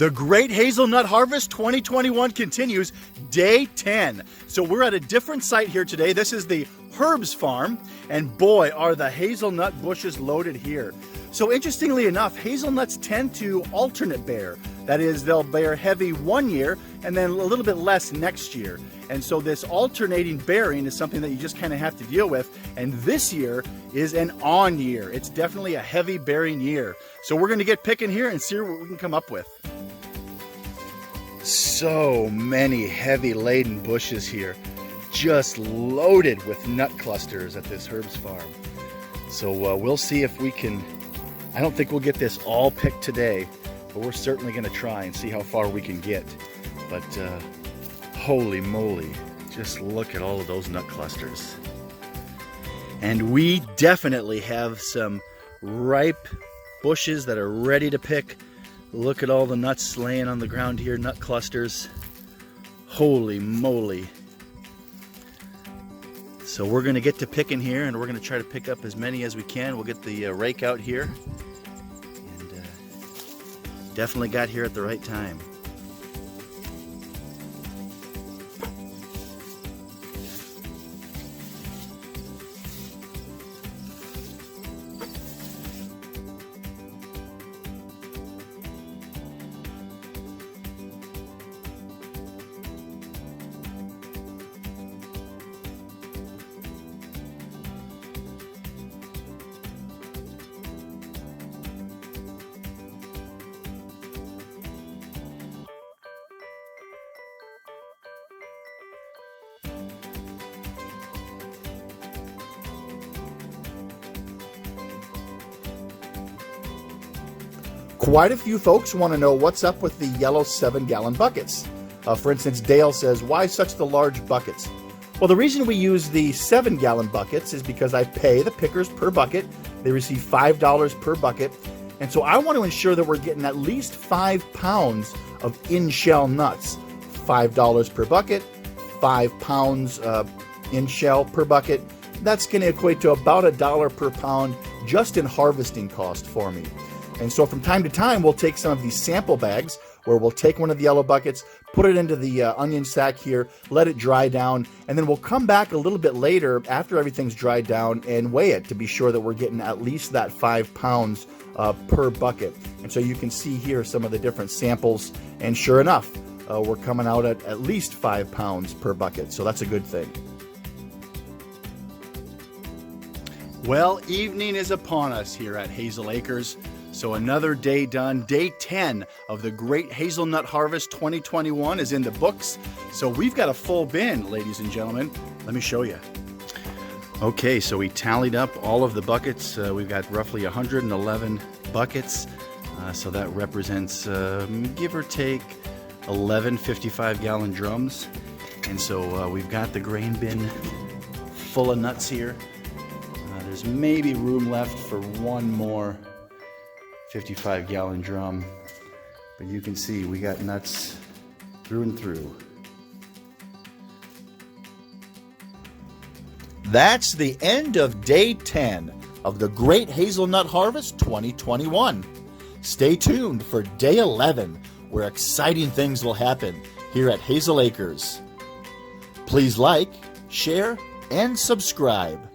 The Great Hazelnut Harvest 2021 continues, day 10. So we're at a different site here today. This is the Herb's Farm, and boy, are the hazelnut bushes loaded here. So interestingly enough, hazelnuts tend to alternate bear. That is, they'll bear heavy one year and then a little bit less next year. And so this alternating bearing is something that you just kind of have to deal with. And this year is an on year. It's definitely a heavy bearing year. So we're going to get picking here and see what we can come up with. So many heavy laden bushes here, just loaded with nut clusters at this Herb's Farm. So we'll see if we can. I don't think we'll get this all picked today, but we're certainly going to try and see how far we can get. But holy moly, just look at all of those nut clusters. And we definitely have some ripe bushes that are ready to pick. Look at all the nuts laying on the ground here, nut clusters. Holy moly. So we're going to get to picking here, and we're going to try to pick up as many as we can. We'll get the rake out here. And definitely got here at the right time. Quite a few folks want to know what's up with the yellow 7-gallon buckets. For instance, Dale says, why such the large buckets? Well, the reason we use the 7-gallon buckets is because I pay the pickers per bucket. They receive $5 per bucket. And so I want to ensure that we're getting at least 5 pounds of in-shell nuts. $5 per bucket, 5 pounds in-shell per bucket. That's going to equate to about $1 per pound just in harvesting cost for me. And so from time to time, we'll take some of these sample bags where we'll take one of the yellow buckets, put it into the onion sack here, let it dry down, and then we'll come back a little bit later after everything's dried down and weigh it to be sure that we're getting at least that 5 pounds per bucket. And so you can see here some of the different samples, and sure enough, we're coming out at least 5 pounds per bucket. So that's a good thing. Well, evening is upon us here at Hazel Acres. So another day done. Day 10 of the Great Hazelnut Harvest 2021 is in the books. So we've got a full bin, ladies and gentlemen. Let me show you. Okay, so we tallied up all of the buckets. We've got roughly 111 buckets. So that represents, give or take, 11 55-gallon drums. And so we've got the grain bin full of nuts here. There's maybe room left for one more 55-gallon drum, but you can see we got nuts through and through. That's the end of day 10 of the Great Hazelnut Harvest 2021. Stay tuned for day 11, where exciting things will happen here at Hazel Acres. Please like, share, and subscribe.